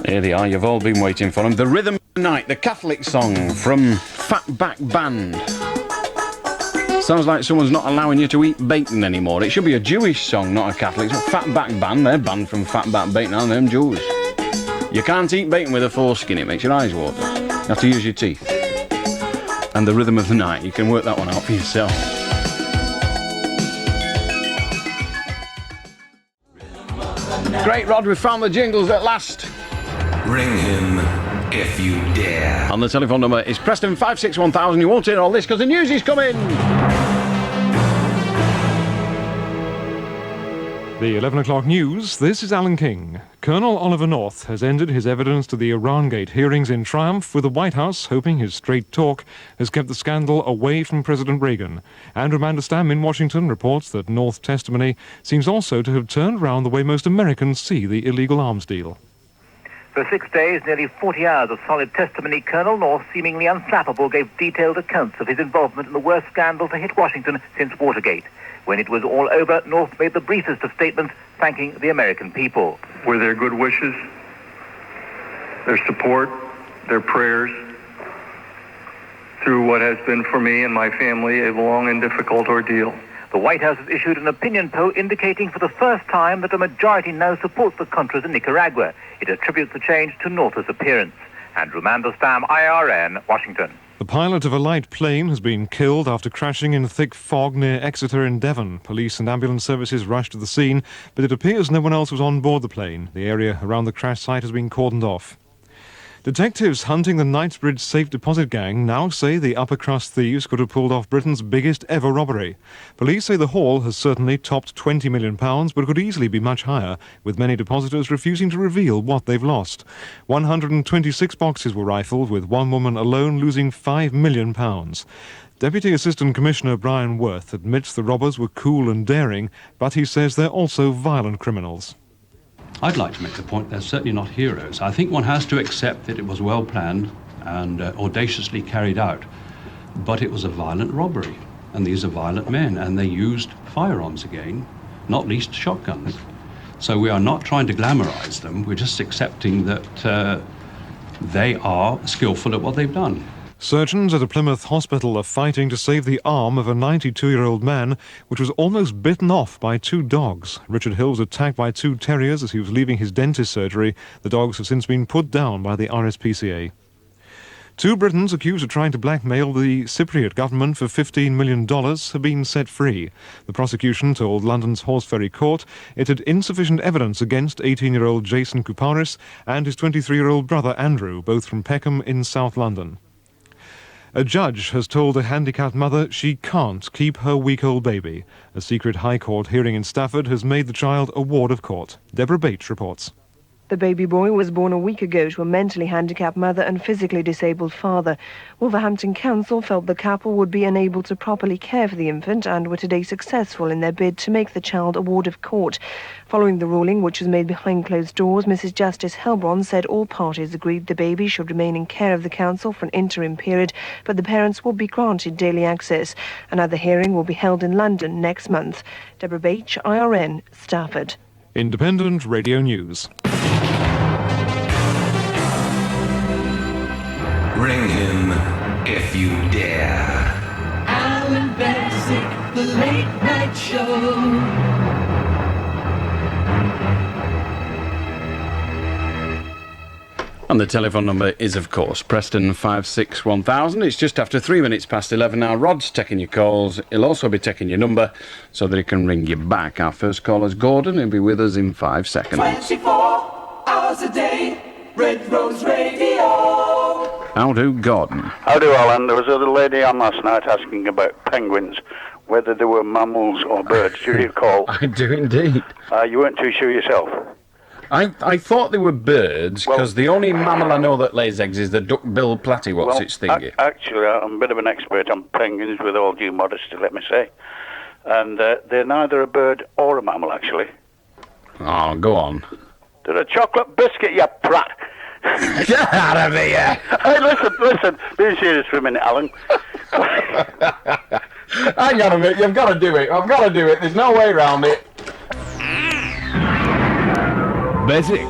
Here they are, you've all been waiting for them. The Rhythm of the Night, the Catholic song from Fatback Band. Sounds like someone's not allowing you to eat bacon anymore. It should be a Jewish song, not a Catholic. It's Fatback Band, they're banned from Fatback Bacon, aren't them Jews? You can't eat bacon with a foreskin, it makes your eyes water. You have to use your teeth. And The Rhythm of the Night, you can work that one out for yourself. Great, Rod, we've found the jingles at last. Ring him if you dare. And the telephone number is Preston 561,000. You won't hear all this because the news is coming. The 11 o'clock news, this is Alan King. Colonel Oliver North has ended his evidence to the Irangate hearings in triumph, with the White House hoping his straight talk has kept the scandal away from President Reagan. Andrew Mandelstam in Washington reports that North's testimony seems also to have turned around the way most Americans see the illegal arms deal. For 6 days, nearly 40 hours of solid testimony, Colonel North, seemingly unflappable, gave detailed accounts of his involvement in the worst scandal to hit Washington since Watergate. When it was all over, North made the briefest of statements, thanking the American people. Were their good wishes, their support, their prayers, through what has been for me and my family a long and difficult ordeal. The White House has issued an opinion poll indicating for the first time that a majority now supports the Contras in Nicaragua. It attributes the change to North's appearance. Andrew Mandelstam, IRN, Washington. The pilot of a light plane has been killed after crashing in thick fog near Exeter in Devon. Police and ambulance services rushed to the scene, but it appears no one else was on board the plane. The area around the crash site has been cordoned off. Detectives hunting the Knightsbridge safe deposit gang now say the upper-crust thieves could have pulled off Britain's biggest ever robbery. Police say the haul has certainly topped £20 million, but could easily be much higher, with many depositors refusing to reveal what they've lost. 126 boxes were rifled, with one woman alone losing £5 million. Deputy Assistant Commissioner Brian Worth admits the robbers were cool and daring, but he says they're also violent criminals. I'd like to make the point they're certainly not heroes. I think one has to accept that it was well planned and audaciously carried out, but it was a violent robbery, and these are violent men, and they used firearms again, not least shotguns. So we are not trying to glamorize them, we're just accepting that they are skillful at what they've done. Surgeons at a Plymouth hospital are fighting to save the arm of a 92-year-old man, which was almost bitten off by two dogs. Richard Hill was attacked by two terriers as he was leaving his dentist surgery. The dogs have since been put down by the RSPCA. Two Britons accused of trying to blackmail the Cypriot government for $15 million have been set free. The prosecution told London's Horseferry Court it had insufficient evidence against 18-year-old Jason Kouparis and his 23-year-old brother Andrew, both from Peckham in South London. A judge has told a handicapped mother she can't keep her week-old baby. A secret High Court hearing in Stafford has made the child a ward of court. Deborah Bates reports. The baby boy was born a week ago to a mentally handicapped mother and physically disabled father. Wolverhampton Council felt the couple would be unable to properly care for the infant and were today successful in their bid to make the child a ward of court. Following the ruling, which was made behind closed doors, Mrs Justice Helbron said all parties agreed the baby should remain in care of the council for an interim period, but the parents will be granted daily access. Another hearing will be held in London next month. Deborah Bates, IRN, Stafford. Independent Radio News. Ring him if you dare. Allan Beswick, the late night show. And the telephone number is, of course, Preston 561,000. It's just after 3 minutes past 11 now. Rod's taking your calls. He'll also be taking your number so that he can ring you back. Our first caller's Gordon. He'll be with us in 5 seconds. 24 hours a day, Red Rose Radio. How do, Gordon? How do, Alan? There was a little lady on last night asking about penguins, whether they were mammals or birds. Do you recall? I do indeed. You weren't too sure yourself. I thought they were birds, because the only mammal I know that lays eggs is the duck-billed platy. What's its thingy? Actually, I'm a bit of an expert on penguins, with all due modesty, let me say. And they're neither a bird or a mammal, actually. Oh, go on. They're a chocolate biscuit, you prat. Get out of here! Hey, listen. Be serious for a minute, Alan. Hang on a minute, you've got to do it. I've got to do it. There's no way around it. Beswick,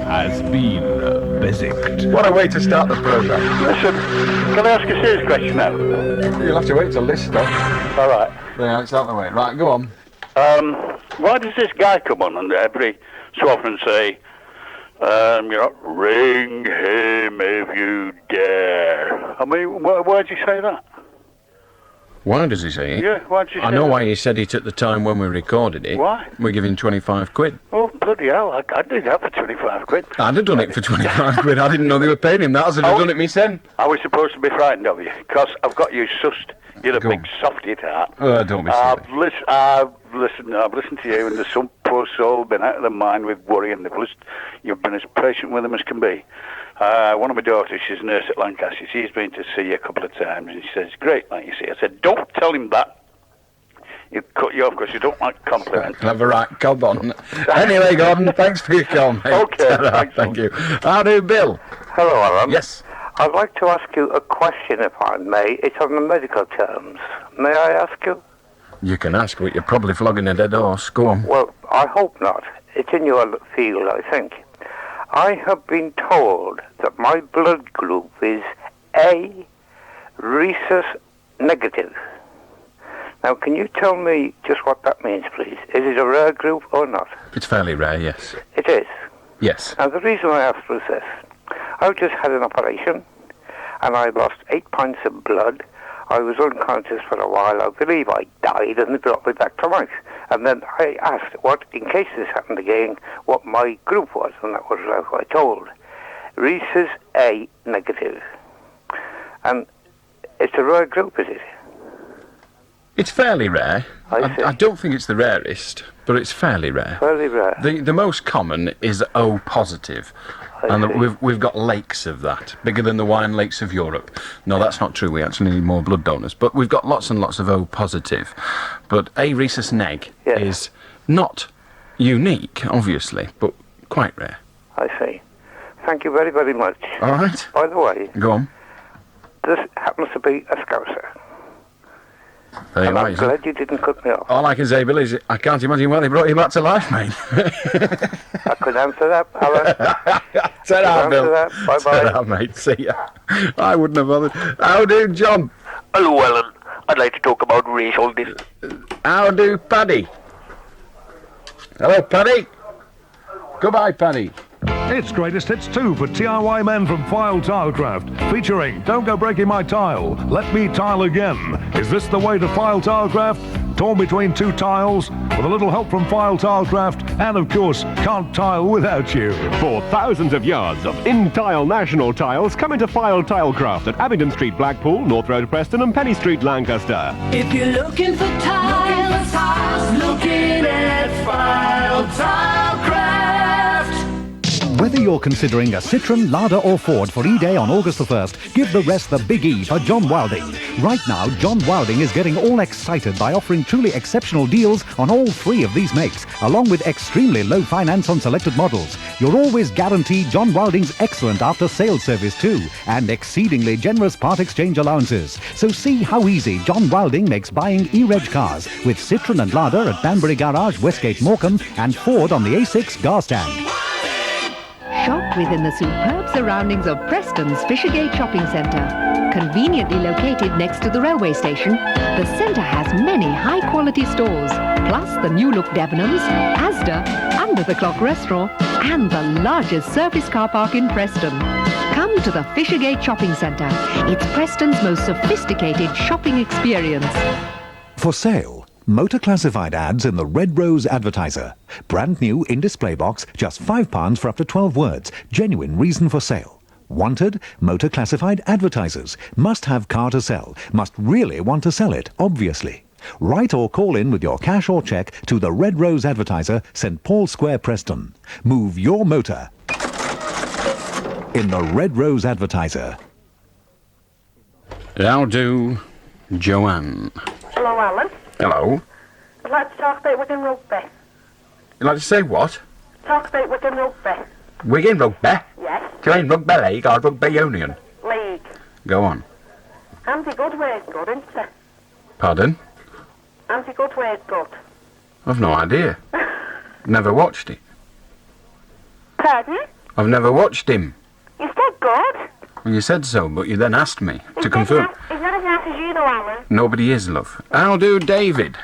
has been beswicked. What a way to start the programme. Listen, can I ask a serious question now? You'll have to wait till this stuff. All right. Yeah, it's out the way. Right, go on. Why does this guy come on and every so often say, ring him if you dare? I mean, why did you say that? Why does he say it? Yeah, why did you say I know that? why he said it at the time when we recorded it. Why? We're giving 25 quid. Oh, bloody hell, I'd do that for 25 quid. I'd have done it for 25 quid. I didn't know they were paying him that. I'd have done it myself. I was supposed to be frightened of you, because I've got you sussed. You're a big softie at heart. Don't be silly. I've listened to you, and there's some poor soul been out of their mind with worry, and you've been as patient with them as can be. One of my daughters, she's a nurse at Lancaster, she's been to see you a couple of times, and she says, great, like you see. I said, don't tell him that. He'll cut you off because you don't like compliments. Clever, right, come on. Anyway, Gordon, thanks for your call, mate. Okay, thank you. How do, Bill? Hello, Alan. Yes. I'd like to ask you a question, if I may. It's on the medical terms. May I ask you? You can ask, but you're probably flogging a dead horse. Go on. Well, I hope not. It's in your field, I think. I have been told that my blood group is A, rhesus negative. Now, can you tell me just what that means, please? Is it a rare group or not? It's fairly rare, yes. It is? Yes. Now, the reason I asked was this. I've just had an operation, and I lost 8 pints of blood. I was unconscious for a while. I believe I died, and they brought me back to life. And then I asked, in case this happened again, what my group was, and that was what I told. Rhesus A negative. And it's a rare group, is it? It's fairly rare. I I don't think it's the rarest, but it's fairly rare. Fairly rare. The most common is O positive. And we've got lakes of that, bigger than the wine lakes of Europe. No, that's not true. We actually need more blood donors. But we've got lots and lots of O positive. But A rhesus neg is not unique, obviously, but quite rare. I see. Thank you very, very much. All right. By the way, Go on. this happens to be a Scouser. There you And are, I'm you see. glad you didn't cut me off. All I can say, Bill, is I can't imagine why they brought you back to life, mate. I could answer that, Alan. Ta-ra, Bill. Bye-bye. Ta-ra, mate. See ya. I wouldn't have bothered. How do, John? Hello, Alan. I'd like to talk about racial dis... How do, Paddy? Hello, Paddy. Goodbye, Paddy. It's Greatest Hits 2 for DIY men from File Tilecraft, featuring Don't Go Breaking My Tile, Let Me Tile Again. Is this the way to File Tilecraft? Torn between two tiles, with a little help from File Tilecraft, and of course, Can't Tile Without You. For thousands of yards of in-tile national tiles, come into File Tilecraft at Abingdon Street, Blackpool, North Road, Preston, and Penny Street, Lancaster. If you're looking for tiles, looking at File Tilecraft. Whether you're considering a Citroen, Lada or Ford for E-Day on August the 1st, give the rest the big E for John Wilding. Right now, John Wilding is getting all excited by offering truly exceptional deals on all three of these makes, along with extremely low finance on selected models. You'll always guarantee John Wilding's excellent after-sales service too, and exceedingly generous part exchange allowances. So see how easy John Wilding makes buying E-Reg cars with Citroen and Lada at Banbury Garage, Westgate Morecambe, and Ford on the A6 Gar Stand. Shop within the superb surroundings of Preston's Fishergate Shopping Centre. Conveniently located next to the railway station, the centre has many high-quality stores, plus the new-look Debenhams, Asda, Under the Clock Restaurant, and the largest service car park in Preston. Come to the Fishergate Shopping Centre. It's Preston's most sophisticated shopping experience. For sale, motor classified ads in the Red Rose Advertiser. Brand new in display box, just £5 for up to 12 words. Genuine reason for sale. Wanted, motor classified advertisers. Must have car to sell. Must really want to sell it, obviously. Write or call in with your cash or cheque to the Red Rose Advertiser, St Paul Square, Preston. Move your motor in the Red Rose Advertiser. How do, Joanne? Hello, Alan. Hello. I'd like to talk about Wigan Rugby. You'd like to say what? Talk about Wigan Rugby. Wigan Rugby? Yes. Do you mean Rugby League or Rugby Union? League. Go on. Andy Goodway's good, isn't he? Pardon? Andy Goodway's good. I've no idea. Never watched it. Pardon? I've never watched him. He's dead good. Well, you said so, but you then asked me to confirm. He's not as nice as you, though, Alan. Nobody is, love. How do, David?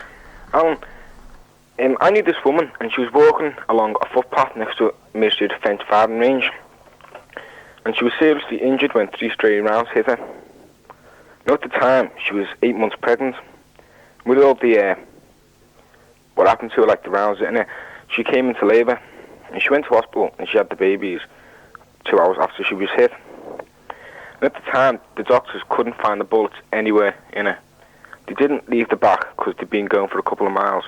Alan, I knew this woman, and she was walking along a footpath next to a military defence firing range. And she was seriously injured when 3 stray rounds hit her. Now, at the time, she was 8 months pregnant. With all the, what happened to her, like the rounds in her, she came into labour, and she went to hospital, and she had the babies 2 hours after she was hit. And at the time, the doctors couldn't find the bullets anywhere in her. They didn't leave the back because they'd been going for a couple of miles.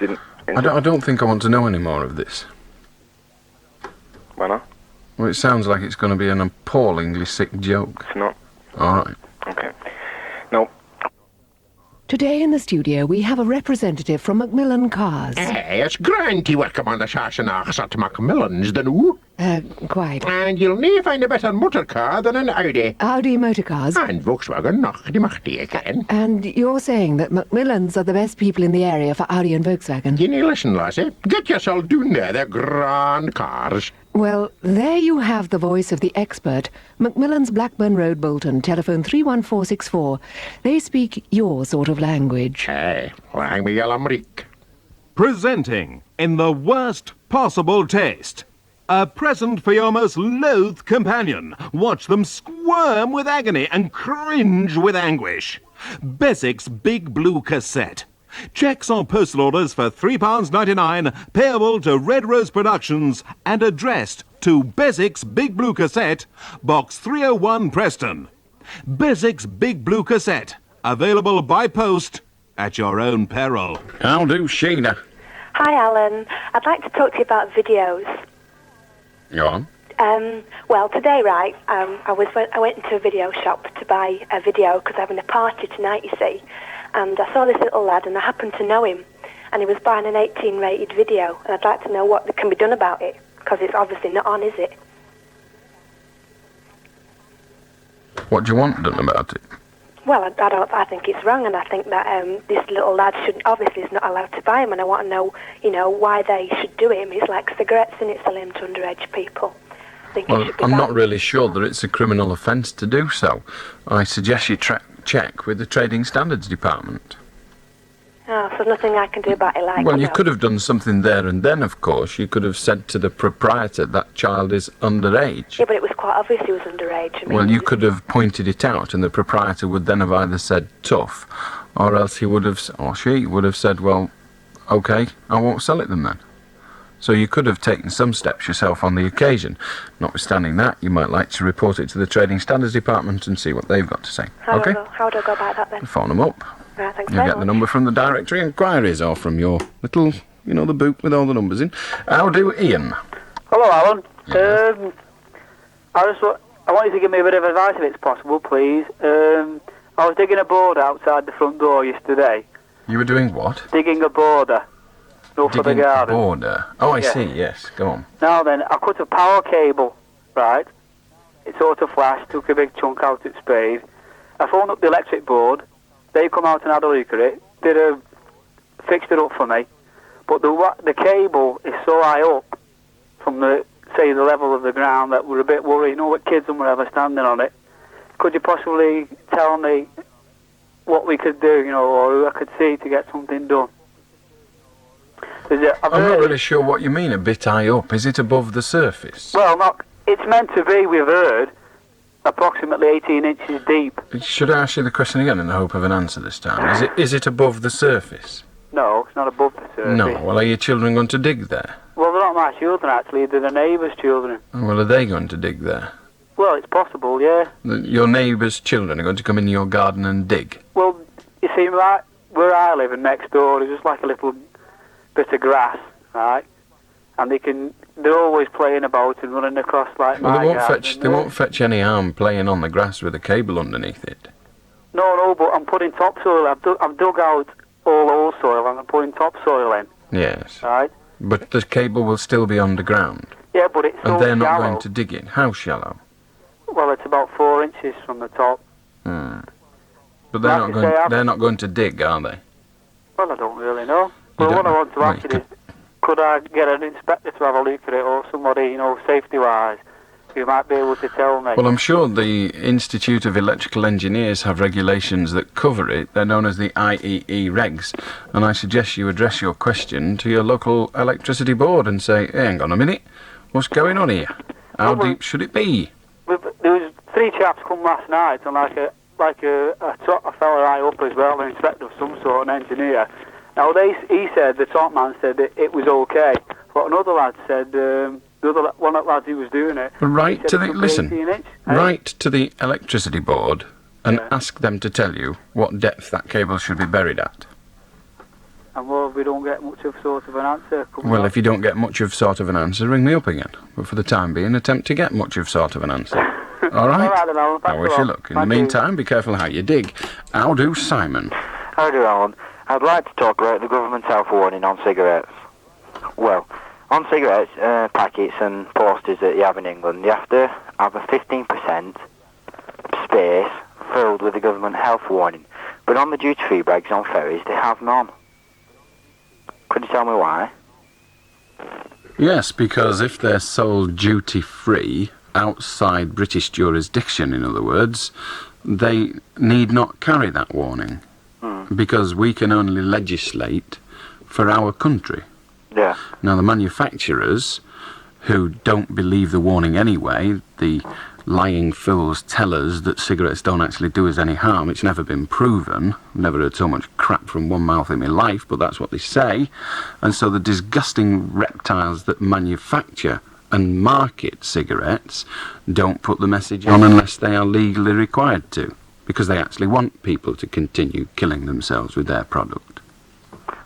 I don't think I want to know any more of this. Why not? Well, it sounds like it's going to be an appallingly sick joke. It's not. All right. Okay. No. Today in the studio we have a representative from Macmillan Cars. Hey, it's grand to welcome on the Sassenachs at Macmillan's, the new. Quite. And you'll never find a better motor car than an Audi. Audi motor cars. And Volkswagen, noch die macht die again. And you're saying that Macmillans are the best people in the area for Audi and Volkswagen? You need listen, lassie. Get yourself down there, they're grand cars. Well, there you have the voice of the expert. Macmillan's, Blackburn Road, Bolton, telephone 31464. They speak your sort of language. Hey, lang me Amrik. Presenting, in the worst possible taste, a present for your most loathed companion. Watch them squirm with agony and cringe with anguish. Beswick's Big Blue Cassette. Checks on postal orders for £3.99, payable to Red Rose Productions and addressed to Beswick's Big Blue Cassette, Box 301, Preston. Beswick's Big Blue Cassette, available by post at your own peril. How do, Sheena? Hi, Alan. I'd like to talk to you about videos. Go on. Well, today, right, I went into a video shop to buy a video because I'm having a party tonight, you see. And I saw this little lad, and I happened to know him, and he was buying an 18-rated video, and I'd like to know what can be done about it, because it's obviously not on, is it? What do you want done about it? Well, I think it's wrong, and I think that this little lad obviously is not allowed to buy them, and I want to know, why they should do it. I mean, it's like cigarettes, and it's selling to underage people. I think it should be I'm not banned. really sure that it's a criminal offence to do so. I suggest you check with the Trading Standards Department. Oh, so nothing I can do about it, like. Well, you could have done something there and then, of course. You could have said to the proprietor that child is underage. Yeah, but it was quite obvious he was underage. I mean, Well, you could have pointed it out, and the proprietor would then have either said tough, or else he would have, or she would have said, well, okay, I won't sell it then. So you could have taken some steps yourself on the occasion. Notwithstanding that, you might like to report it to the Trading Standards Department and see what they've got to say. How Okay? do I go about that then? Phone them up. Right, thanks You very get the much. number from the directory inquiries or from your little, the book with all the numbers in. How do, Ian? Hello, Alan. I want you to give me a bit of advice if it's possible, please. I was digging a border outside the front door yesterday. You were doing what? Digging a border. For the Digging a garden. border. Oh, I Yeah. see, yes. Go on. Now then, I cut a power cable, right? It sort of flashed, took a big chunk out at spade. I phoned up the electric board. They come out and had a look at it. Fixed it up for me. But the cable is so high up from the level of the ground that we're a bit worried. With kids and whatever standing on it. Could you possibly tell me what we could do, or who I could see to get something done? I'm not really sure what you mean, a bit high up. Is it above the surface? Well, it's meant to be, we've heard, approximately 18 inches deep. Should I ask you the question again in the hope of an answer this time? Is it above the surface? No, it's not above the surface. No. Well, are your children going to dig there? Well, they're not my children, actually. They're the neighbours' children. Well, are they going to dig there? Well, it's possible, yeah. Your neighbours' children are going to come in your garden and dig? Well, you see, where I live and next door, there's just like a little bit of grass, right? And they're always playing about and running across like Well, my they garden. won't fetch any harm playing on the grass with a cable underneath it. No, but I'm putting topsoil. I've dug out all old soil and I'm putting topsoil in. Yes. Right? But the cable will still be underground. Yeah, but it's so And they're not shallow. going to dig it. How shallow? Well, it's about 4 inches from the top. But they're Like I say, they're not going to dig, are they? Well, I don't really know. But what I want to ask you is, could I get an inspector to have a look at it, or somebody, you know, safety-wise, who might be able to tell me? Well, I'm sure the Institute of Electrical Engineers have regulations that cover it. They're known as the IEE regs. And I suggest you address your question to your local electricity board and say, hey, hang on a minute, what's going on here? How deep should it be? There was 3 chaps come last night, and a fella high up as well, an inspector of some sort, an engineer. Now, he said, the top man said that it was okay, but another lad said, one of the lads who was doing it... Write to the... Listen, 18 inch. write to the electricity board and ask them to tell you what depth that cable should be buried at. And well, we don't get much of sort of an answer. Well, if you don't get much of sort of an answer, ring me up again. But for the time being, attempt to get much of sort of an answer. All right? All right, then, Alan. I wish you luck. In the meantime, be careful how you dig. How do Simon? How do, Alan? I'd like to talk about the government's health warning on cigarettes. Well, on cigarettes, packets and posters that you have in England, you have to have a 15% space filled with the government health warning. But on the duty-free bags on ferries, they have none. Could you tell me why? Yes, because if they're sold duty-free, outside British jurisdiction, in other words, they need not carry that warning. Because we can only legislate for our country. Yeah. Now, the manufacturers, who don't believe the warning anyway, the lying fools tell us that cigarettes don't actually do us any harm. It's never been proven. Never heard so much crap from one mouth in my life, but that's what they say. And so the disgusting reptiles that manufacture and market cigarettes don't put the message on unless they are legally required to, because they actually want people to continue killing themselves with their product.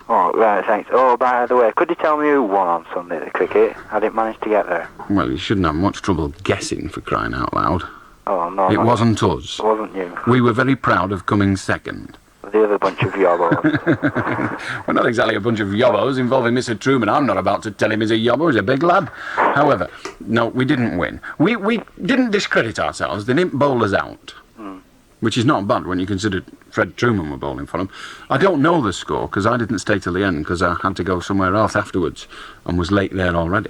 Oh, right, thanks. Oh, by the way, could you tell me who won on Sunday at the cricket? I didn't manage to get there. Well, you shouldn't have much trouble guessing, for crying out loud. Oh, no. It wasn't us. It wasn't you. We were very proud of coming second. The other bunch of yobbos. We're not exactly a bunch of yobbos involving Mr. Truman. I'm not about to tell him he's a yobbo, he's a big lad. However, no, we didn't win. We didn't discredit ourselves. They didn't bowl us out. Which is not bad when you consider Fred Truman were bowling for him. I don't know the score, because I didn't stay till the end, because I had to go somewhere else afterwards, and was late there already.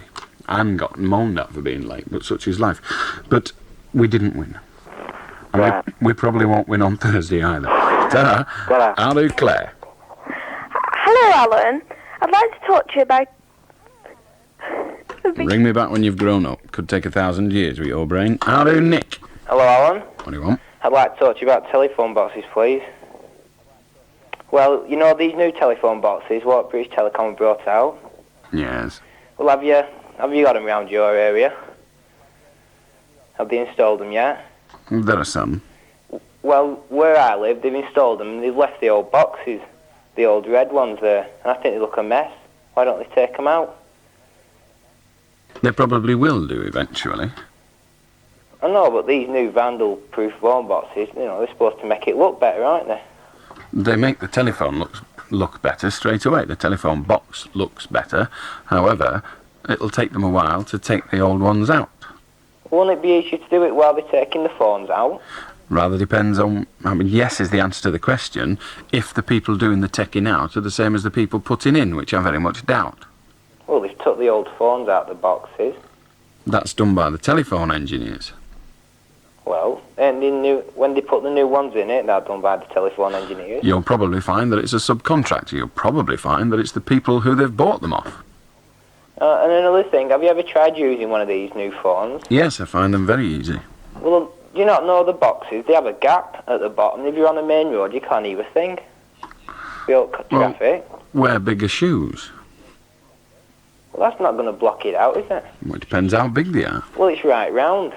And got moaned at for being late, but such is life. But we didn't win. And we probably won't win on Thursday either. Ta-ra. Ta-ra. How do Claire? Hello, Alan. I'd like to talk to you about... Ring me back when you've grown up. Could take 1,000 years with your brain. How do Nick? Hello, Alan. What do you want? I'd like to talk to you about telephone boxes, please. Well, you know these new telephone boxes what British Telecom brought out? Yes. Well, have you got them round your area? Have they installed them yet? There are some. Well, where I live, they've installed them and they've left the old boxes, the old red ones there, and I think they look a mess. Why don't they take them out? They probably will do eventually. I know, but these new vandal-proof phone boxes, you know, they're supposed to make it look better, aren't they? They make the telephone look better straight away. The telephone box looks better. However, it'll take them a while to take the old ones out. Won't it be easier to do it while they're taking the phones out? Rather depends on... I mean, yes is the answer to the question, if the people doing the taking out are the same as the people putting in, which I very much doubt. Well, they've took the old phones out of the boxes. That's done by the telephone engineers. Well, and when they put the new ones in it, they're done by the telephone engineers. You'll probably find that it's a subcontractor. You'll probably find that it's the people who they've bought them off. And another thing, have you ever tried using one of these new phones? Yes, I find them very easy. Well, do you not know the boxes? They have a gap at the bottom. If you're on a main road, you can't hear a thing. They don't cut traffic. Wear bigger shoes. Well, that's not going to block it out, is it? Well, it depends how big they are. Well, it's right round.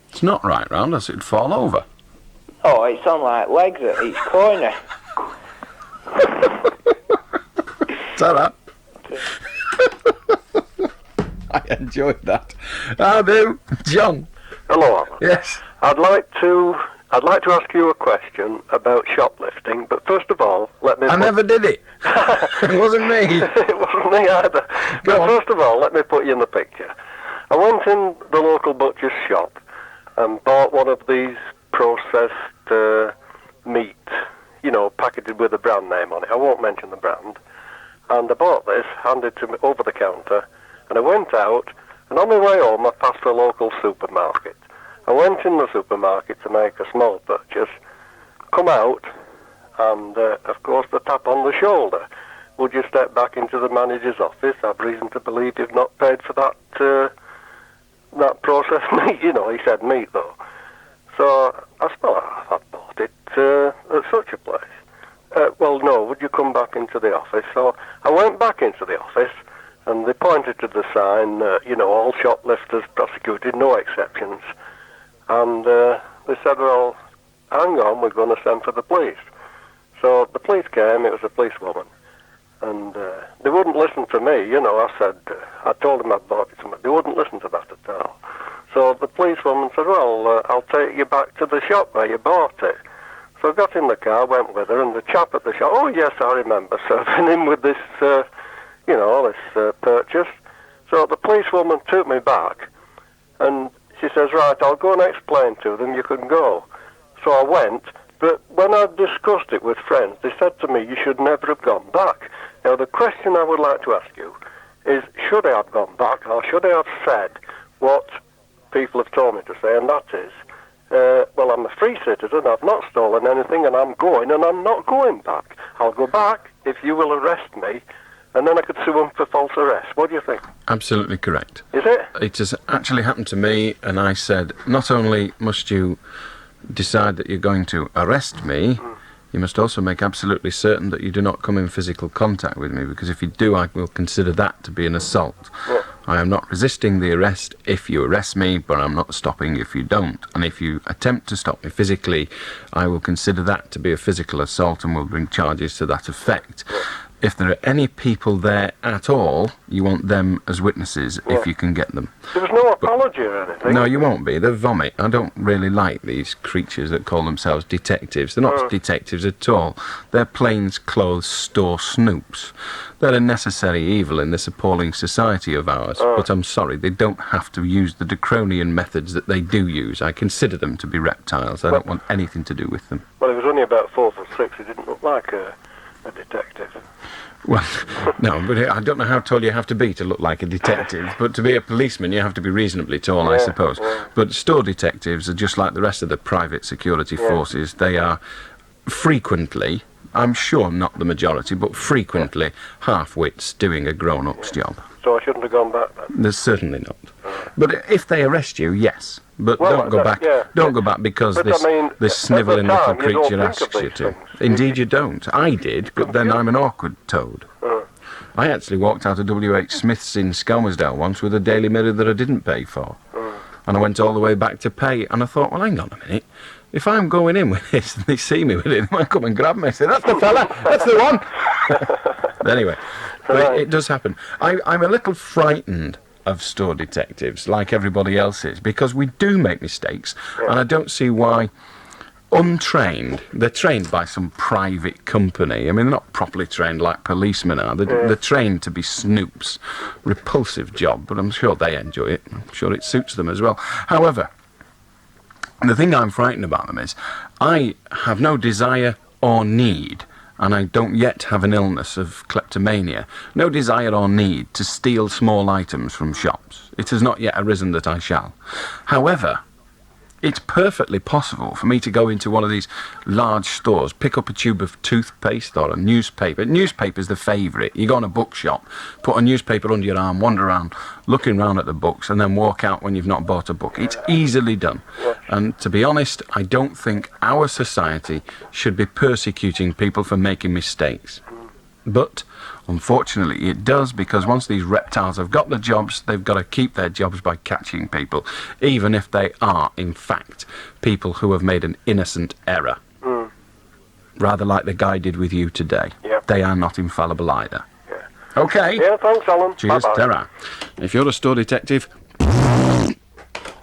It's not right round, else it'd fall over. Oh, it's on like legs at each corner. Ta-ra. I enjoyed that. How do, John? Hello, Alan. Yes. I'd like to ask you a question about shoplifting, but first of all, I never did it. It wasn't me. It wasn't me either. But first of all, let me put you in the picture. I went in the local butcher's shop and bought one of these processed meat, you know, packaged with a brand name on it. I won't mention the brand. and I bought this, handed to me over the counter, and I went out, and on my way home I passed a local supermarket. I went in the supermarket to make a small purchase, come out, and of course the tap on the shoulder. Would you step back into the manager's office? I've reason to believe you've not paid for that processed meat. You know, he said meat though. So I said, well, I bought it at such a place. Well, no, would you come back into the office? So I went back into the office, and they pointed to the sign, you know, all shoplifters prosecuted, no exceptions. And they said, well, hang on, we're going to send for the police. So the police came, it was a policewoman. And they wouldn't listen to me, you know. I told them I'd bought it to them. They wouldn't listen to that at all. So the policewoman said, well, I'll take you back to the shop where you bought it. So I got in the car, went with her, and the chap at the shop, oh yes, I remember serving him with this, you know, this purchase. So the policewoman took me back, and she says, right, I'll go and explain to them, you can go. So I went, but when I discussed it with friends, they said to me, you should never have gone back. Now, the question I would like to ask you is, should I have gone back, or should I have said what people have told me to say, and that is, well, I'm a free citizen, I've not stolen anything, and I'm going, and I'm not going back. I'll go back if you will arrest me, and then I could sue them for false arrest. What do you think? Absolutely correct. Is it? It has actually happened to me, and I said, not only must you decide that you're going to arrest me, you must also make absolutely certain that you do not come in physical contact with me, because if you do, I will consider that to be an assault. Yeah. I am not resisting the arrest if you arrest me, but I'm not stopping if you don't. And if you attempt to stop me physically, I will consider that to be a physical assault and will bring charges to that effect. If there are any people there at all, you want them as witnesses if you can get them. There was no apology or anything? No, you won't be. They're vomit. I don't really like these creatures that call themselves detectives. They're not detectives at all. They're plainclothes store snoops. They're a necessary evil in this appalling society of ours. But I'm sorry, they don't have to use the draconian methods that they do use. I consider them to be reptiles. I don't want anything to do with them. Well, he was only about 4'6". He didn't look like a detective. Well, no, but I don't know how tall you have to be to look like a detective, but to be a policeman you have to be reasonably tall, I suppose. But store detectives are just like the rest of the private security forces. They are frequently, I'm sure not the majority, but frequently half-wits doing a grown-up's job. So I shouldn't have gone back then? There's certainly not. But if they arrest you, yes. But don't go back. Don't go back because this snivelling little creature asks you to. Indeed, you don't. I did, but then I'm an awkward toad. I actually walked out of W.H. Smith's in Skelmersdale once with a Daily Mirror that I didn't pay for. And I went all the way back to pay, and I thought, well, hang on a minute. If I'm going in with this and they see me with it, they might come and grab me and say, that's the fella, that's the one. Anyway, but it does happen. I'm a little frightened of store detectives, like everybody else is, because we do make mistakes, and I don't see why untrained, they're trained by some private company. I mean, they're not properly trained like policemen are. They're trained to be snoops. Repulsive job, but I'm sure they enjoy it. I'm sure it suits them as well. However, the thing I'm frightened about them is I have no desire or need, and I don't yet have an illness of kleptomania, no desire or need to steal small items from shops. It has not yet arisen that I shall. However, it's perfectly possible for me to go into one of these large stores, pick up a tube of toothpaste or a newspaper. Newspaper's the favourite. You go in a bookshop, put a newspaper under your arm, wander around, looking round at the books, and then walk out when you've not bought a book. It's easily done. And to be honest, I don't think our society should be persecuting people for making mistakes. But unfortunately it does, because once these reptiles have got the jobs, they've got to keep their jobs by catching people, even if they are in fact people who have made an innocent error. Rather like the guy did with you today. They are not infallible either. Okay. Yeah, thanks, Alan. Cheers, Bye-bye. Tara. If you're a store detective,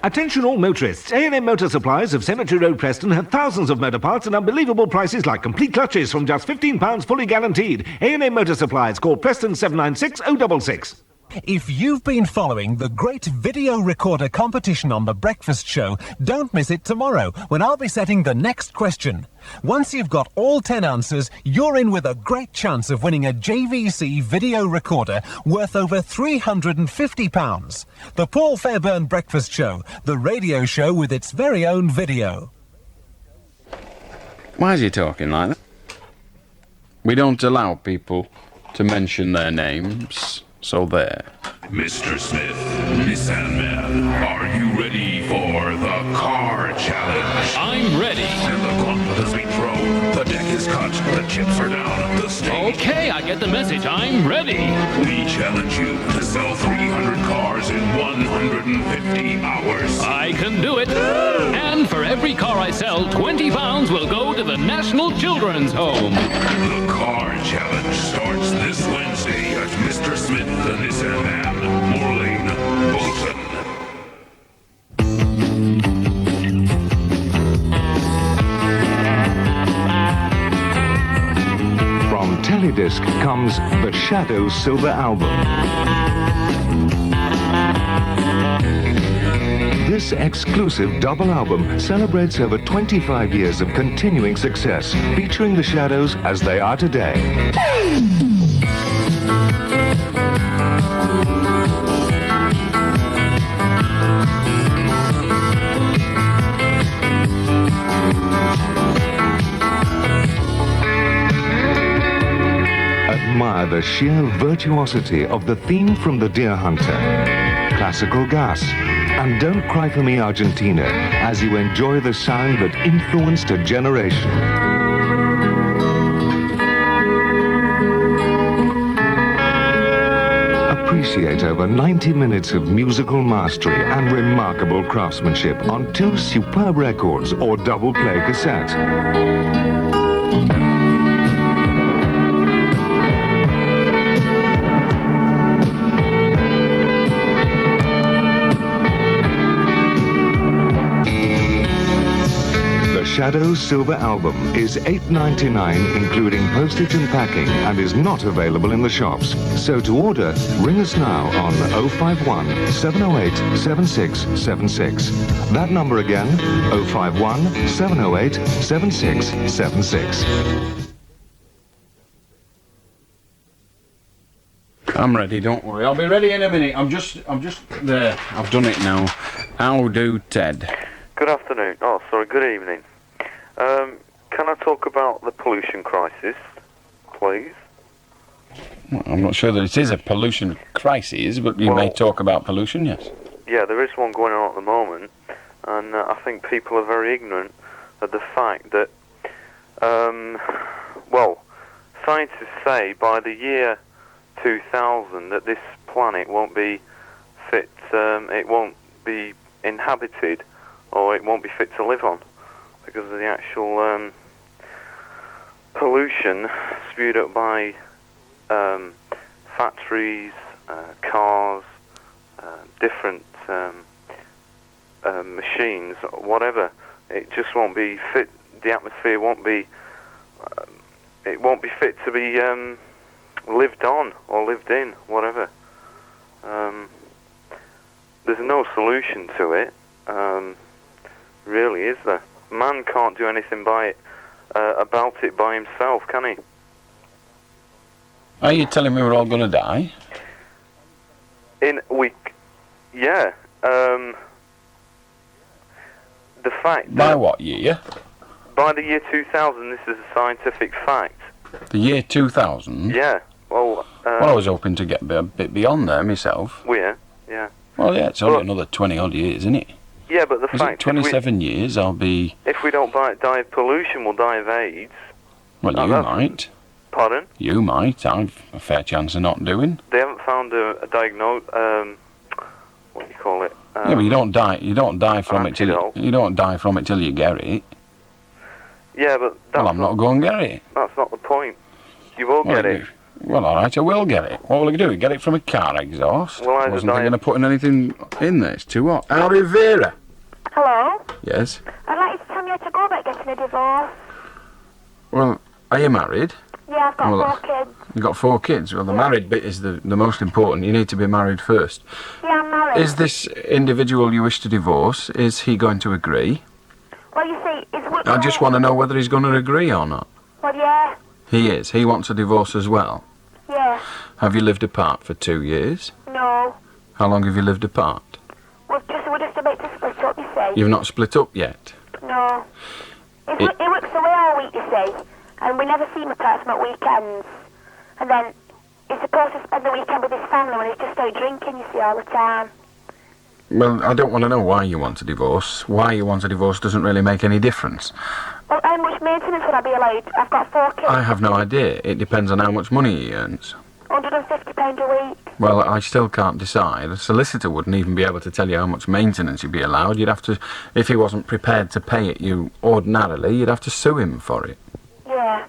Attention all motorists. A&M Motor Supplies of Cemetery Road, Preston have thousands of motor parts and unbelievable prices like complete clutches from just £15 fully guaranteed. A&M Motor Supplies. Call Preston 796 066. If you've been following the great video recorder competition on The Breakfast Show, don't miss it tomorrow when I'll be setting the next question. Once you've got all 10 answers, you're in with a great chance of winning a JVC video recorder worth over £350. The Paul Fairbairn Breakfast Show, the radio show with its very own video. Why is he talking like that? We don't allow people to mention their names, so there. Mr. Smith, Miss Sandman, are you ready for the car challenge? I'm ready. And the gauntlet has been thrown. The deck is cut. The chips are down. The stage. Okay, I get the message. I'm ready. We challenge you to sell 300 cars in 150 hours. I can do it. And for every car I sell, £20 will go to the National Children's Home. The car challenge starts this Wednesday at Mr. Smith and Miss Sandman, Moorlane, Bolton. From Teledisc comes the Shadows Silver Album. This exclusive double album celebrates over 25 years of continuing success, featuring the Shadows as they are today. Admire the sheer virtuosity of the theme from The Deer Hunter, Classical Gas, and Don't Cry For Me Argentina as you enjoy the sound that influenced a generation. Appreciate over 90 minutes of musical mastery and remarkable craftsmanship on 2 superb records or double play cassette. Shadows Silver Album is $8.99 including postage and packing and is not available in the shops. So to order, ring us now on 051 708 7676. That number again, 051 708 7676. I'm ready, don't worry. I'll be ready in a minute. I'm just there. I've done it now. How do, Ted? Good afternoon. Oh, sorry, good evening. Can I talk about the pollution crisis, please? Well, I'm not sure that it is a pollution crisis, but you may talk about pollution, yes. Yeah, there is one going on at the moment, and I think people are very ignorant of the fact that, scientists say by the year 2000 that this planet won't be fit, it won't be inhabited, or it won't be fit to live on, because of the actual pollution spewed up by factories, cars, different machines, whatever. It just won't be fit. The atmosphere won't be. It won't be fit to be lived on or lived in, whatever. There's no solution to it, really, is there? Man can't do anything about it by himself, can he? Are you telling me we're all going to die? Yeah. The fact by what year? By the year 2000. This is a scientific fact. The year 2000? Yeah. Well, I was hoping to get a bit beyond there myself. Yeah. Well, yeah, it's only another 20 odd years, isn't it? Yeah, but the fact 27 years, I'll be... If we don't die of pollution, we'll die of AIDS. Well, you might. Pardon? You might. I've a fair chance of not doing. They haven't found a diagnose. What do you call it? Yeah, but you don't die. You don't die from it till you don't die from it till you get it. Yeah, but that's I'm not going to get it. That's not the point. You will get it. Well, all right, I will get it. What will I do? Get it from a car exhaust? Well, I wasn't thinking of putting anything in there. It's too hot. Howdy, Vera. Hello? Yes? I'd like you to tell me how to go about getting a divorce. Well, are you married? Yeah, I've got Well, 4 kids. You've got 4 kids. Well, the married bit is the most important. You need to be married first. Yeah, I'm married. Is this individual you wish to divorce, is he going to agree? Well, you see, it's... I just want to know whether he's going to agree or not. Well, yeah. He is. He wants a divorce as well. Yeah. Have you lived apart for 2 years? No. How long have you lived apart? We're just about to split up, you see. You've not split up yet. No. He works away all week, you see, and we never see him apart from at weekends. And then he's supposed to spend the weekend with his family when he's just out drinking, you see, all the time. Well, I don't want to know why you want a divorce. Why you want a divorce doesn't really make any difference. Well, how much maintenance would I be allowed? I've got 4 kids. I have no idea. It depends on how much money he earns. £150 a week. Well, I still can't decide. A solicitor wouldn't even be able to tell you how much maintenance you'd be allowed. You'd have to, if he wasn't prepared to pay it you ordinarily, you'd have to sue him for it. Yeah.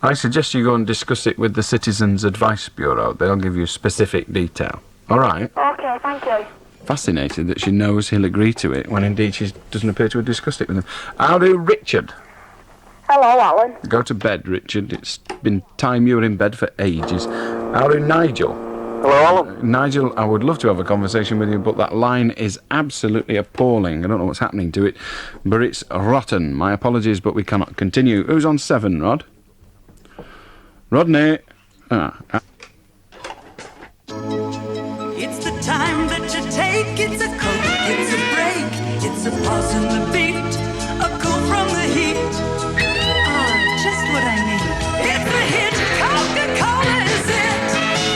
I suggest you go and discuss it with the Citizens Advice Bureau. They'll give you specific detail. All right? Okay, thank you. Fascinated that she knows he'll agree to it when indeed she doesn't appear to have discussed it with him. How do Richard? Hello, Alan. Go to bed, Richard. It's been time you were in bed for ages. How do Nigel? Hello, Alan. Nigel, I would love to have a conversation with you, but that line is absolutely appalling. I don't know what's happening to it, but it's rotten. My apologies, but we cannot continue. Who's on 7, Rod? Rodney. It's the time that you take, it's a coat, it's a break, it's a pause in the beat, a cool from the heat. Just what I need. It's a hit, Coca-Cola is it.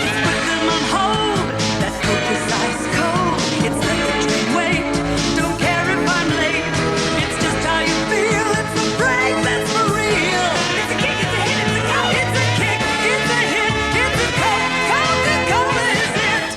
It's put them on hold, that Coke is ice cold. It's let the train wait, don't care if I'm late. It's just how you feel, it's a break that's for real. It's a kick, it's a hit, it's a Coke. It's a kick, it's a hit, it's a Coke. Coca-Cola is it.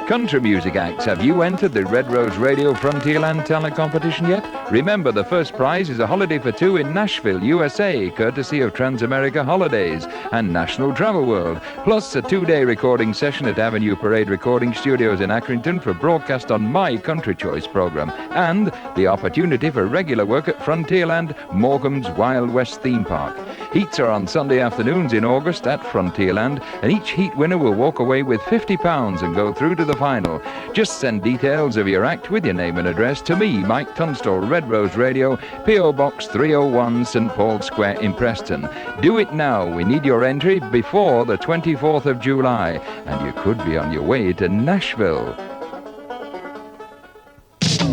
Country music acts, have you entered the Red Rose Radio Frontierland Talent Competition yet? Remember, the first prize is a holiday for 2 in Nashville, USA, courtesy of Transamerica Holidays and National Travel World, plus a 2-day recording session at Avenue Parade Recording Studios in Accrington for broadcast on My Country Choice program, and the opportunity for regular work at Frontierland, Morecambe's Wild West Theme Park. Heats are on Sunday afternoons in August at Frontierland, and each heat winner will walk away with £50 and go through to the final. Just send details of your act with your name and address to me, Mike Tunstall, Red Rose Radio, P.O. Box 301, St Paul's Square in Preston. Do it now. We need your entry before the 24th of July, and you could be on your way to Nashville.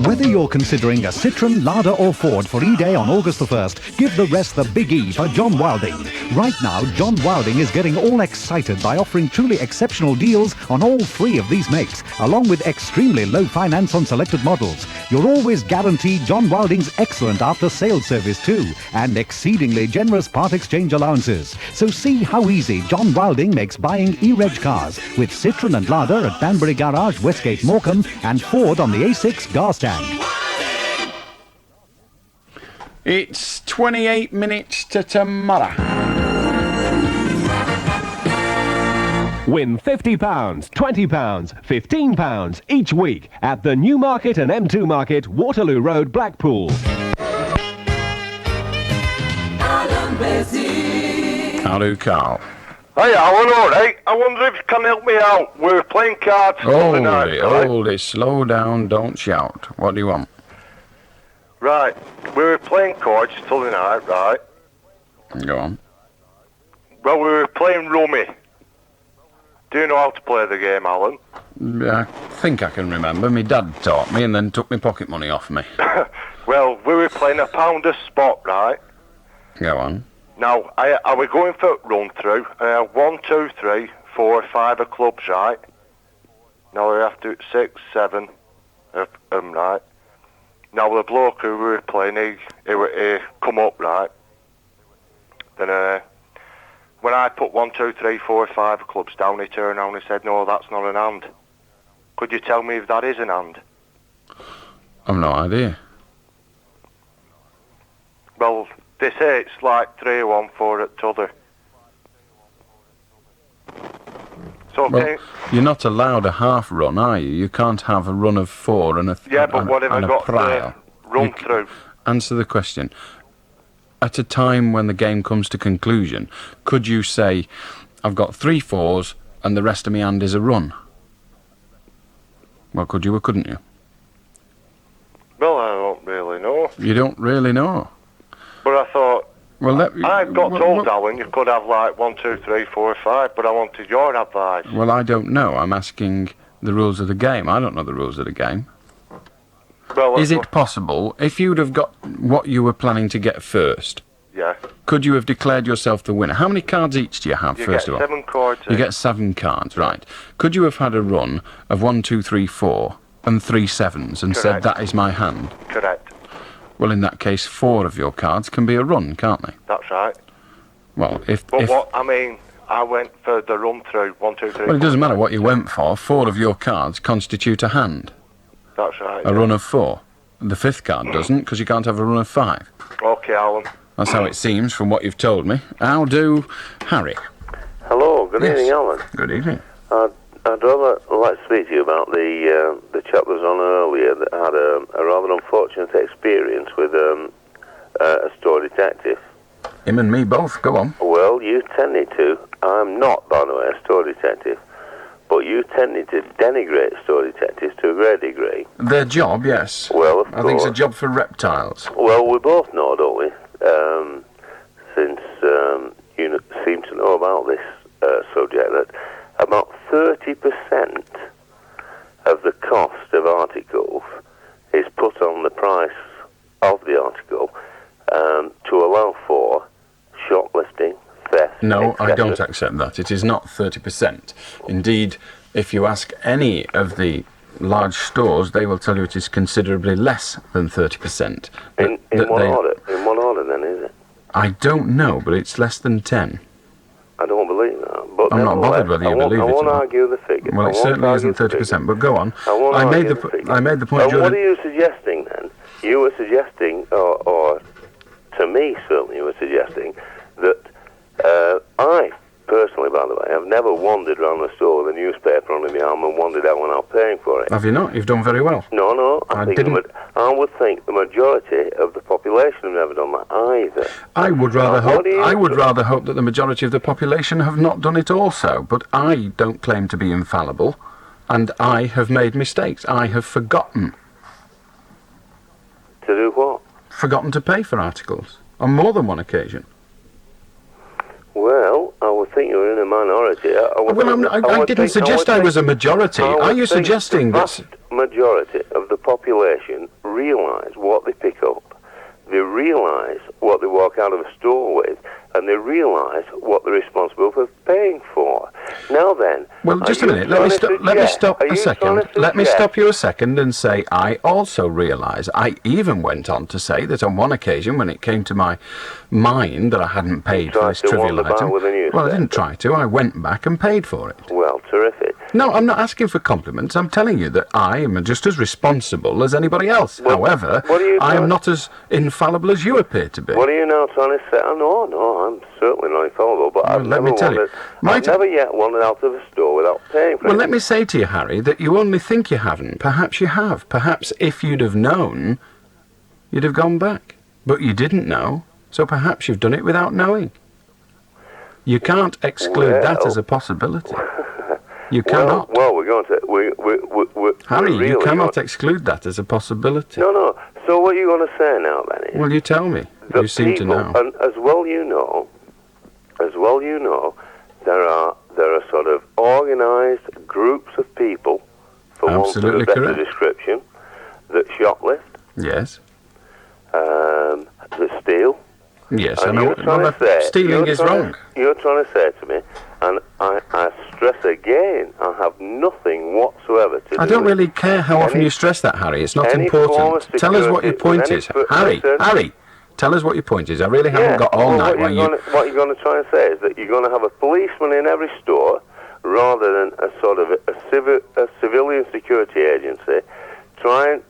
Whether you're considering a Citroen, Lada or Ford for E-Day on August the 1st, give the rest the big E for John Wilding. Right now, John Wilding is getting all excited by offering truly exceptional deals on all 3 of these makes, along with extremely low finance on selected models. You're always guaranteed John Wilding's excellent after-sales service too, and exceedingly generous part exchange allowances. So see how easy John Wilding makes buying E-Reg cars with Citroen and Lada at Banbury Garage, Westgate, Morecambe, and Ford on the A6 Garstand. It's 28 minutes to tomorrow. Win £50, £20, £15 each week at the Newmarket and M2 Market, Waterloo Road, Blackpool. Allan Beswick. How do Carl? Hey, Alan, all right. I wonder if you can help me out. We're playing cards the night, right? Hold it, slow down, don't shout. What do you want? Right, we were playing cards till the night, right? Go on. Well, we were playing rummy. Do you know how to play the game, Alan? I think I can remember. My dad taught me and then took my pocket money off me. Well, we were playing a pound a spot, right? Go on. Now, I was going for run through. 1, 2, 3, 4, 5 of clubs, right? Now we have to 6, 7 of them, right? Now the bloke who we were playing, he come up, right? Then when I put 1, 2, 3, 4, 5 clubs down, he turned around and he said, "No, that's not an hand. Could you tell me if that is an hand?" I've no idea. Well, they say it's like 3 at one, 4 at t'other. So Well, you're not allowed a half run, are you? You can't have a run of 4 and a yeah, but and, what have I and a got prior. to run through? Answer the question. at a time when the game comes to conclusion, could you say, I've got 3 4s and the rest of my hand is a run? Well, could you or couldn't you? Well, I don't really know. You don't really know. But I thought, well, I got told, Alan, you could have like 1, 2, 3, 4, 5, but I wanted your advice. Well, I don't know. I'm asking the rules of the game. I don't know the rules of the game. Well, is it possible, if you'd have got what you were planning to get first, yeah, could you have declared yourself the winner? How many cards each do you have, first of all? You get 7 cards. You get 7 cards, right. Could you have had a run of 1, 2, 3, 4 and 3 7s and said, that is my hand? Correct. Well, in that case, 4 of your cards can be a run, can't they? That's right. Well, But what, I mean, I went for the run through 1, 2, 3. Well, it doesn't matter what you went for. 4 of your cards constitute a hand. That's right. A run of 4. The 5th card doesn't, because you can't have a run of 5. Okay, Alan. That's how it seems from what you've told me. How do Harry? Hello, good evening, Alan. Good evening. I'd rather like to speak to you about the chap that was on earlier that had a rather unfortunate experience with a store detective. Him and me both, go on. Well, you tended to. I'm not, by the way, a store detective. But you tended to denigrate store detectives to a great degree. Their job, yes. Well, of course. I think it's a job for reptiles. Well, we both know, don't we? Since you seem to know about this subject, that about 30% of the cost of articles is put on the price of the article to allow for shoplifting, theft. No, etc. I don't accept that. It is not 30%. Indeed, if you ask any of the large stores, they will tell you it is considerably less than 30%. In what order? In what order then is it? I don't know, but it's less than 10. I don't believe that. But I'm not bothered whether you believe it I or won't not. argue the figure. Well, it certainly isn't 30%, but go on. I made the point. And what are you suggesting then? You were suggesting, or to me certainly you were suggesting, that I, personally, by the way, have never wandered around the store with a newspaper under my arm and wondered out when I was paying for it. Have you not? You've done very well. No, I would think the majority of the population have never done that either. I would rather hope that the majority of the population have not done it also, but I don't claim to be infallible, and I have made mistakes. I have forgotten. To do what? Forgotten to pay for articles on more than one occasion. Well, I would think you were in a minority. I didn't suggest I was a majority. Are you suggesting that the vast majority of the population realise what they pick up, they realise what they walk out of a store with, and they realise what they're responsible for paying for? Now then... Well, just a minute. Let me stop a second. Let me stop you a second and say I also realise. I even went on to say that on one occasion when it came to my mind that I hadn't paid for this trivial item... Well, I didn't try to. I went back and paid for it. Well, terrific. No, I'm not asking for compliments. I'm telling you that I am just as responsible as anybody else. However, I am not as infallible as you appear to be. What are you now trying to say? Oh, no, I'm certainly not infallible, but I've never yet wandered out of a store without paying for it. Well, let me say to you, Harry, that you only think you haven't. Perhaps you have. Perhaps if you'd have known, you'd have gone back. But you didn't know, so perhaps you've done it without knowing. You can't exclude that as a possibility. You cannot. Well, we're going to... Harry, you cannot exclude that as a possibility. No. So what are you going to say now, then? Well, you tell me. You seem to know. And as well you know, there are sort of organised groups of people, for want of a better description, that shoplift. Yes. That steal. Yes, I know. Stealing is wrong. You're trying to say to me, and I stress again, I have nothing whatsoever to do I don't really care how often you stress that, Harry. It's not important. Tell us what your point is. Harry, tell us what your point is. I really haven't got all night when you... What you're going to try and say is that you're going to have a policeman in every store rather than a sort of a civilian security agency trying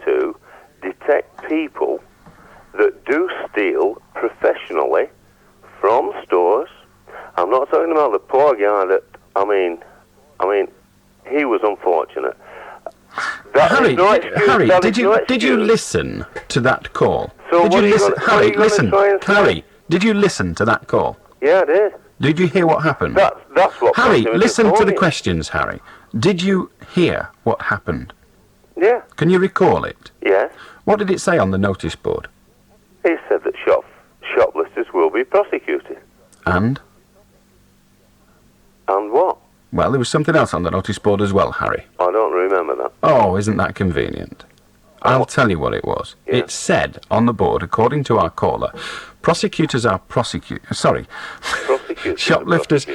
to detect people that do steal professionally from stores. I'm not talking about the poor guy that, I mean, he was unfortunate. Harry, did you listen to that call? So Did what you are listen? gonna, what are Harry, you gonna listen. try and say? Harry, did you listen to that call? Yeah, I did. Did you hear what happened? That's what. Harry, prompted me listen to phone the you. questions, Harry. Did you hear what happened? Yeah. Can you recall it? Yes. What did it say on the notice board? It said that shoplifters will be prosecuted. And? And what? Well, there was something else on the notice board as well, Harry. I don't remember that. Oh, isn't that convenient? I'll tell you what it was. Yeah. It said on the board, according to our caller, prosecutors are shoplifters.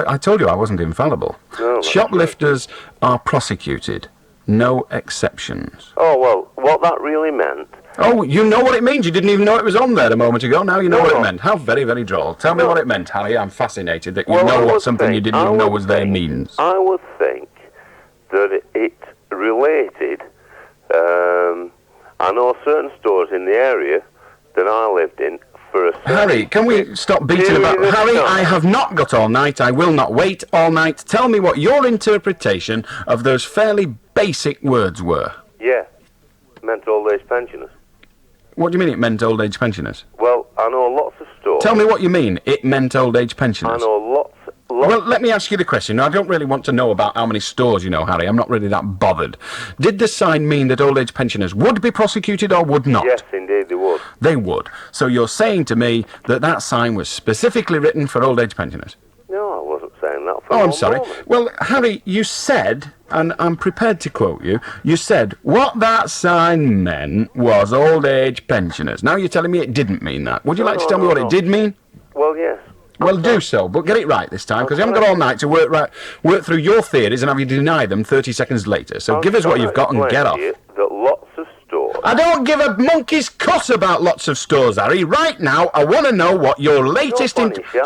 I told you I wasn't infallible. No, Shoplifters are prosecuted. No exceptions. Oh, well, what that really meant... Oh, you know what it means. You didn't even know it was on there a moment ago. Now you know what it meant. How very, very droll. Tell me what it meant, Harry. I'm fascinated that you know what something you didn't even know was there means. I would think that it related... I know certain stores in the area that I lived in for a certain... Harry, can we stop beating about... Harry, I have not got all night. I will not wait all night. Tell me what your interpretation of those fairly basic words were. Yeah, meant old age pensioners. What do you mean it meant old age pensioners? Well, I know lots of stores... Tell me what you mean it meant old age pensioners. I know lots... Well, let me ask you the question. Now, I don't really want to know about how many stores you know, Harry. I'm not really that bothered. Did the sign mean that old age pensioners would be prosecuted or would not? Yes, indeed, they would. They would. So you're saying to me that that sign was specifically written for old age pensioners? No, I wasn't saying that for Oh, I'm one sorry. moment. Well, Harry, you said, and I'm prepared to quote you, you said, what that sign meant was old age pensioners. Now you're telling me it didn't mean that. Would you like to tell me what it did mean? Well, yes. Well, do so, but get it right this time, because you haven't got all night to work through your theories and have you deny them 30 seconds later. So give us what you've got and get off. That lots of stores... I don't give a monkey's cuss about lots of stores, Harry. Right now, I want to know what your latest...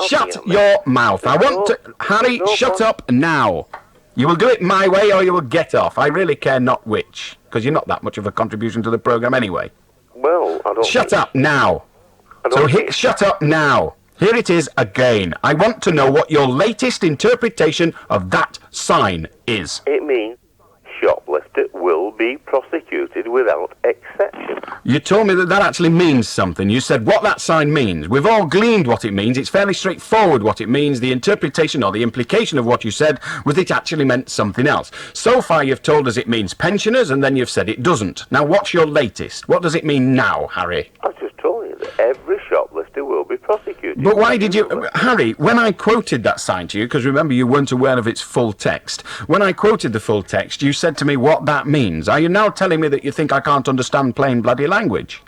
Shut your mouth. I want to... Harry, shut up now. You will do it my way or you will get off. I really care not which, because you're not that much of a contribution to the programme anyway. Well, I don't... Shut up now. So shut up now. Here it is again. I want to know what your latest interpretation of that sign is. It means shoplifter will be prosecuted without exception. You told me that that actually means something. You said what that sign means. We've all gleaned what it means. It's fairly straightforward what it means. The interpretation or the implication of what you said was it actually meant something else. So far you've told us it means pensioners and then you've said it doesn't. Now what's your latest? What does it mean now, Harry? I've just told you that every shoplifter will be prosecuted. But why did you... Harry, when I quoted that sign to you, because remember you weren't aware of its full text, when I quoted the full text, you said to me what that means. Are you now telling me that you think I can't understand plain bloody language?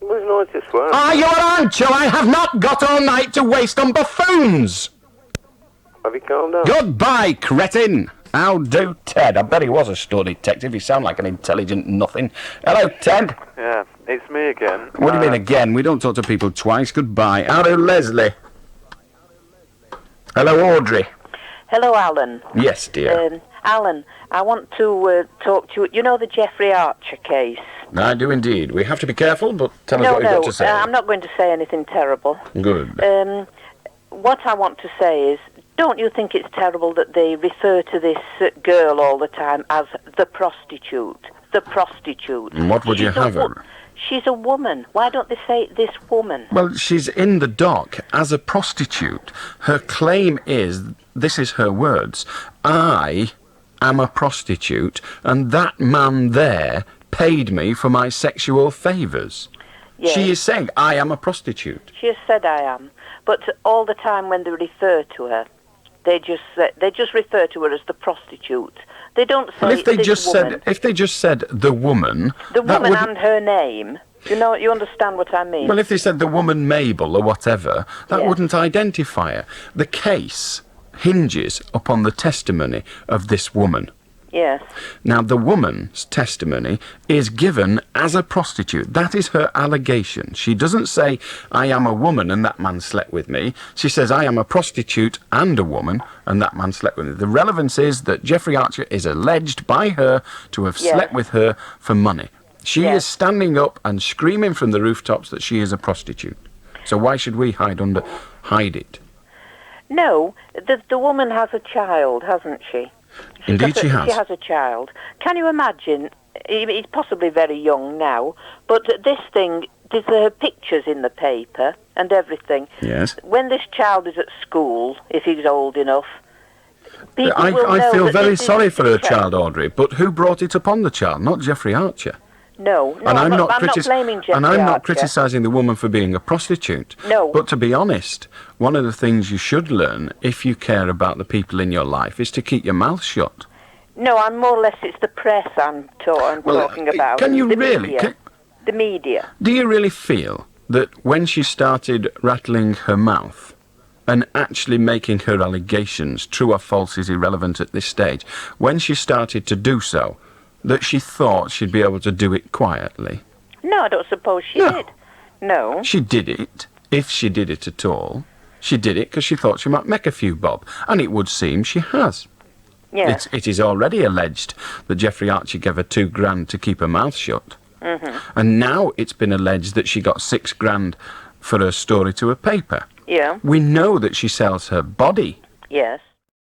There's no to swear. Are you an ancho? I have not got all night to waste on buffoons! Have you calmed down? Goodbye, cretin! How do, Ted? I bet he was a store detective. You sound like an intelligent nothing. Hello, Ted. Yeah, it's me again. What do you mean again? We don't talk to people twice. Goodbye. How do, Leslie? Hello, Audrey. Hello, Alan. Yes, dear. Alan, I want to talk to you. You know the Jeffrey Archer case? I do indeed. We have to be careful, but tell us what you've got to say. I'm not going to say anything terrible. Good. What I want to say is, don't you think it's terrible that they refer to this girl all the time as the prostitute? The prostitute. And what would you have her? She's a woman. Why don't they say this woman? Well, she's in the dock as a prostitute. Her claim is, this is her words, I am a prostitute and that man there paid me for my sexual favours. Yes. She is saying, I am a prostitute. She has said I am. But all the time when they refer to her, they just refer to her as the prostitute. They don't say Well, if they this just woman. said the woman, The that woman wouldn't- and her name. You understand what I mean? Well, if they said the woman Mabel or whatever, that Yeah. wouldn't identify her. The case hinges upon the testimony of this woman. Yes. Now, the woman's testimony is given as a prostitute. That is her allegation. She doesn't say, I am a woman and that man slept with me. She says, I am a prostitute and a woman and that man slept with me. The relevance is that Jeffrey Archer is alleged by her to have Yes. slept with her for money. She Yes. is standing up and screaming from the rooftops that she is a prostitute. So why should we hide it? No, the woman has a child, hasn't she? Indeed she has. She has a child. Can you imagine, he's possibly very young now, but this thing there's her pictures in the paper and everything. Yes. When this child is at school, if he's old enough, people will I know feel that very this is sorry for her the child, Audrey, but who brought it upon the child? Not Jeffrey Archer. No, And I'm not blaming Jeffrey And I'm not Archer. criticising the woman for being a prostitute. No. But to be honest, one of the things you should learn, if you care about the people in your life, is to keep your mouth shut. No, I'm more or less, it's the press I'm talking about. Can you the really? Media. The media. Do you really feel that when she started rattling her mouth and actually making her allegations, true or false is irrelevant at this stage, when she started to do so, that she thought she'd be able to do it quietly? No, I don't suppose she did. No. She did it, if she did it at all. She did it because she thought she might make a few bob, and it would seem she has. Yes. It is already alleged that Jeffrey Archer gave her £2,000 to keep her mouth shut. Mm-hmm. And now it's been alleged that she got £6,000 for her story to a paper. Yeah. We know that she sells her body. Yes.